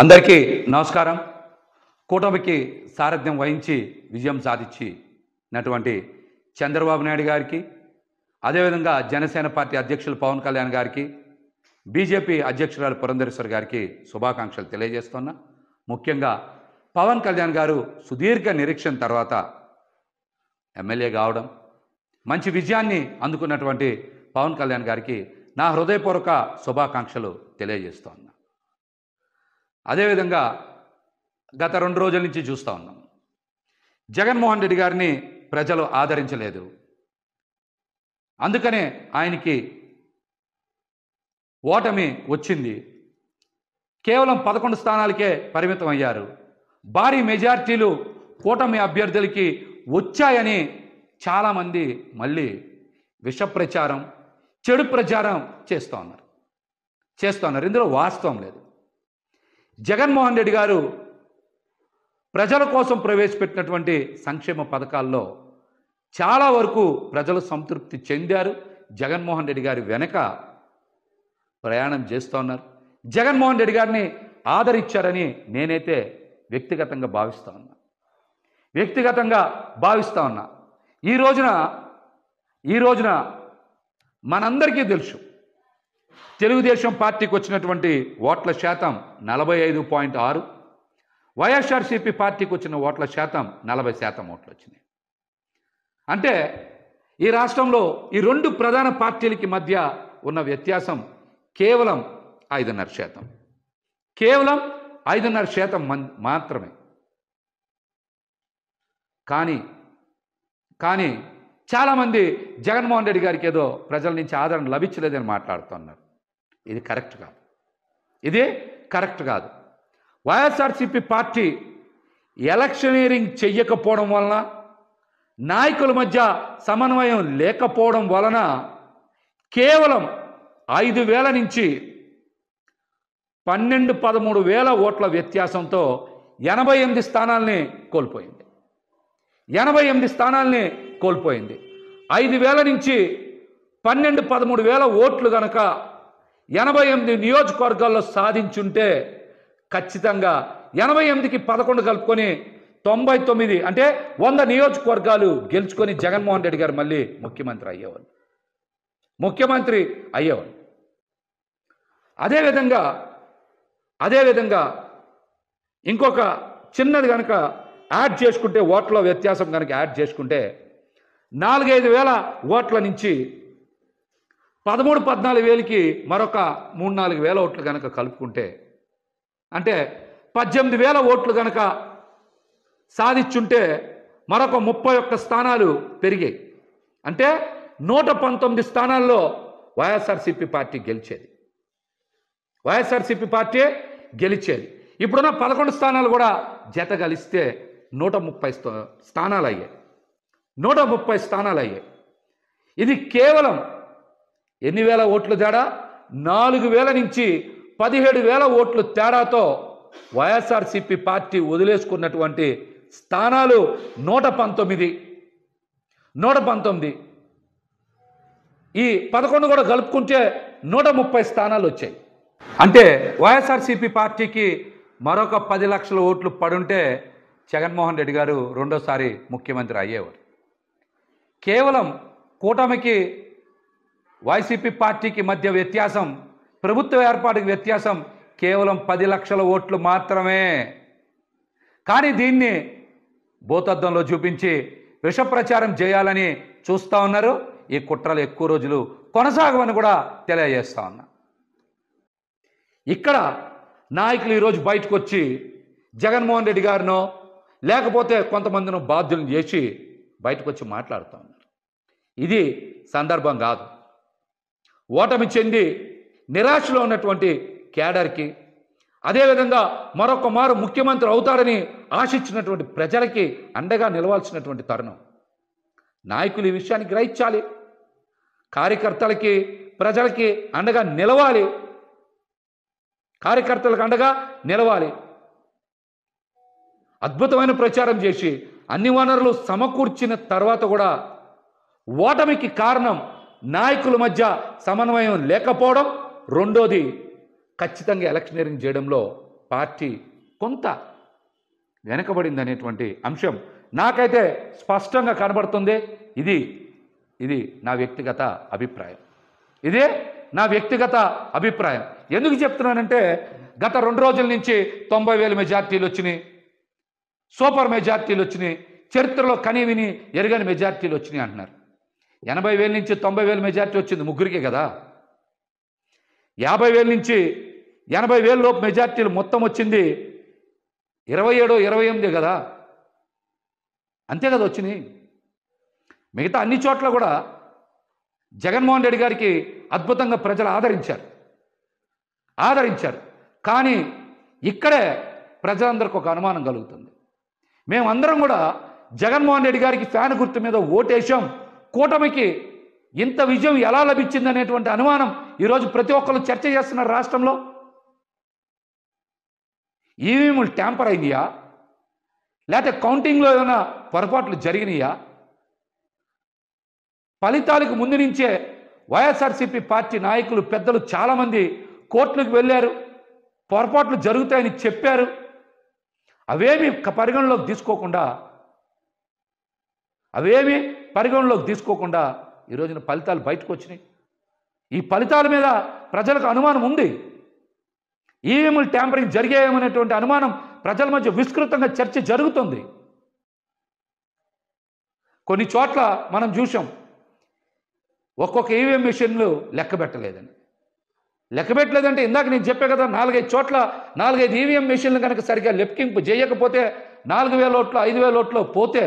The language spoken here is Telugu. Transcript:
అందరికీ నమస్కారం. కూటమికి సారథ్యం వహించి విజయం సాధించినటువంటి చంద్రబాబు నాయుడు గారికి, అదేవిధంగా జనసేన పార్టీ అధ్యక్షులు పవన్ కళ్యాణ్ గారికి, బీజేపీ అధ్యక్షురాలు పురంధరేశ్వరి గారికి శుభాకాంక్షలు తెలియజేస్తున్నా. ముఖ్యంగా పవన్ కళ్యాణ్ గారు సుదీర్ఘ నిరీక్షణ తర్వాత ఎమ్మెల్యే కావడం, మంచి విజయాన్ని అందుకున్నటువంటి పవన్ కళ్యాణ్ గారికి నా హృదయపూర్వక శుభాకాంక్షలు తెలియజేస్తున్నా. అదేవిధంగా గత 2 రోజుల నుంచి చూస్తూ ఉన్నాం, జగన్మోహన్ రెడ్డి గారిని ప్రజలు ఆదరించలేదు. అందుకనే ఆయనకి ఓటమి వచ్చింది. కేవలం 11 స్థానాలకే పరిమితం అయ్యారు. భారీ మెజార్టీలు కూటమి అభ్యర్థులకి వచ్చాయని చాలామంది మళ్ళీ విష ప్రచారం, చెడు ప్రచారం చేస్తున్నారు. ఇందులో వాస్తవం లేదు. జగన్మోహన్ రెడ్డి గారు ప్రజల కోసం ప్రవేశపెట్టినటువంటి సంక్షేమ పథకాల్లో చాలా వరకు ప్రజలు సంతృప్తి చెందారు. జగన్మోహన్ రెడ్డి గారి వెనక ప్రయాణం చేస్తున్నారు. జగన్మోహన్ రెడ్డి గారిని ఆదరించారని నేనైతే వ్యక్తిగతంగా భావిస్తా ఉన్నా. ఈ రోజున మనందరికీ తెలుసు, తెలుగుదేశం పార్టీకి వచ్చినటువంటి ఓట్ల శాతం 45.6, వైఎస్ఆర్సీపీ పార్టీకి వచ్చిన ఓట్ల శాతం 40% ఓట్లు వచ్చినాయి. అంటే ఈ రాష్ట్రంలో ఈ 2 ప్రధాన పార్టీలకి మధ్య ఉన్న వ్యత్యాసం కేవలం 5.5%. కేవలం 5.5% మాత్రమే. కానీ చాలామంది జగన్మోహన్ రెడ్డి గారికి ఏదో ప్రజల నుంచి ఆదరణ లభించలేదని మాట్లాడుతున్నారు. ఇది కరెక్ట్ కాదు. వైఎస్ఆర్సీపీ పార్టీ ఎలక్షనీరింగ్ చెయ్యకపోవడం వలన, నాయకుల మధ్య సమన్వయం లేకపోవడం వలన కేవలం 5,000 నుంచి 12-13,000 ఓట్ల వ్యత్యాసంతో 88 స్థానాల్ని కోల్పోయింది. 5,000 నుంచి 12-13,000 ఓట్లు గనక 88 నియోజకవర్గాల్లో సాధించుంటే ఖచ్చితంగా 88కి 11 కలుపుకొని 99, అంటే 100 నియోజకవర్గాలు గెలుచుకొని జగన్మోహన్ రెడ్డి గారు మళ్ళీ ముఖ్యమంత్రి అయ్యేవాళ్ళు. అదేవిధంగా ఇంకొక చిన్నది కనుక యాడ్ చేసుకుంటే, ఓట్ల వ్యత్యాసం కనుక యాడ్ చేసుకుంటే 4-5 వేల ఓట్ల నుంచి 13-14 వేలకి మరొక 3-4 వేల ఓట్లు కనుక కలుపుకుంటే, అంటే 18,000 ఓట్లు కనుక సాధించుంటే మరొక 31 స్థానాలు పెరిగాయి. అంటే 119 స్థానాల్లో వైఎస్ఆర్సీపీ పార్టీ గెలిచేది. ఇప్పుడున్న 11 స్థానాలు కూడా జత కలిస్తే 130 స్థానాలు అయ్యాయి. ఇది కేవలం ఎన్ని వేల ఓట్లు తేడా? 4,000 నుంచి 17,000 ఓట్లు తేడాతో వైఎస్ఆర్సీపీ పార్టీ వదిలేసుకున్నటువంటి స్థానాలు 119. ఈ 11 కూడా కలుపుకుంటే 130 స్థానాలు వచ్చాయి. అంటే వైఎస్ఆర్సీపీ పార్టీకి మరొక 10 లక్షల ఓట్లు పడుంటే జగన్మోహన్ రెడ్డి గారు రెండోసారి ముఖ్యమంత్రి అయ్యేవారు. కేవలం కూటమికి వైసీపీ పార్టీకి మధ్య వ్యత్యాసం, ప్రభుత్వ ఏర్పాటుకి వ్యత్యాసం కేవలం 10 లక్షల ఓట్లు మాత్రమే. కానీ దీన్ని భూతద్దంలో చూపించి విష ప్రచారం చేయాలని చూస్తూ ఉన్నారు. ఈ కుట్రలు ఎక్కువ రోజులు కొనసాగవని కూడా తెలియజేస్తా ఉన్నా. ఇక్కడ నాయకులు ఈరోజు బయటకు వచ్చి జగన్మోహన్ రెడ్డి గారినో లేకపోతే కొంతమందిని బాధ్యులను చేసి బయటకు వచ్చి మాట్లాడుతూ ఉన్నారు. ఇది సందర్భం కాదు. ఓటమి చెంది నిరాశలో ఉన్నటువంటి కేడర్కి, అదేవిధంగా మరొక మారు ముఖ్యమంత్రి అవుతారని ఆశించినటువంటి ప్రజలకి అండగా నిలవాల్సినటువంటి తరుణం. నాయకులు ఈ విషయాన్ని గ్రహించాలి. కార్యకర్తలకి, ప్రజలకి అండగా నిలవాలి. అద్భుతమైన ప్రచారం చేసి అన్ని వనరులు సమకూర్చిన తర్వాత కూడా ఓటమికి కారణం నాయకుల మధ్య సమన్వయం లేకపోవడం. రెండోది, ఖచ్చితంగా ఎలక్షనీరింగ్ చేయడంలో పార్టీ కొంత వెనకబడింది అనేటువంటి అంశం నాకైతే స్పష్టంగా కనబడుతుంది. ఇది నా వ్యక్తిగత అభిప్రాయం. ఇదే నా వ్యక్తిగత అభిప్రాయం. ఎందుకు చెప్తున్నానంటే గత 2 రోజుల నుంచి 90,000 మెజార్టీలు వచ్చినాయి, సూపర్ మెజార్టీలు వచ్చినాయి, చరిత్రలో కనీవిని ఎరగని మెజార్టీలు వచ్చినాయి అంటున్నారు. 80,000 నుంచి 90,000 మెజార్టీ వచ్చింది ముగ్గురికే కదా. 50,000 నుంచి 80,000 లోపు మెజార్టీలు మొత్తం వచ్చింది 27, 28 కదా, అంతే కదా వచ్చినాయి. మిగతా అన్ని చోట్ల కూడా జగన్మోహన్ రెడ్డి గారికి అద్భుతంగా ప్రజలు ఆదరించారు. కానీ ఇక్కడే ప్రజలందరికీ ఒక అనుమానం కలుగుతుంది. మేమందరం కూడా జగన్మోహన్ రెడ్డి గారికి ఫ్యాన్ గుర్తు మీద ఓటేశాం, కూటమికి ఇంత విజయం ఎలా లభించింది అనేటువంటి అనుమానం ఈరోజు ప్రతి ఒక్కరు చర్చ చేస్తున్నారు రాష్ట్రంలో. ఈవీఎంలు ట్యాంపర్ అయినాయా, లేకపోతే కౌంటింగ్లో ఏమైనా పొరపాట్లు జరిగినాయా? ఫలితాలకు ముందు నుంచే వైఎస్ఆర్సీపీ పార్టీ నాయకులు పెద్దలు చాలామంది కోర్టులకు వెళ్ళారు, పొరపాట్లు జరుగుతాయని చెప్పారు. అవేమీ పరిగణలోకి తీసుకోకుండా ఈ రోజున ఫలితాలు బయటకు వచ్చినాయి. ఈ ఫలితాల మీద ప్రజలకు అనుమానం ఉంది. ఈవీఎంలు ట్యాంపరింగ్ జరిగాయేమనేటువంటి అనుమానం ప్రజల మధ్య విస్తృతంగా చర్చ జరుగుతుంది. కొన్ని చోట్ల మనం చూసాం, ఒక్కొక్క ఈవీఎం మిషన్లు లెక్క పెట్టలేదంటే ఇందాక నేను చెప్పే కదా, 4-5 చోట్ల 4-5 ఈవీఎం మిషన్లు కనుక సరిగ్గా లెక్కింపు చేయకపోతే 4,000 ఓట్లు 5,000 ఓట్లు పోతే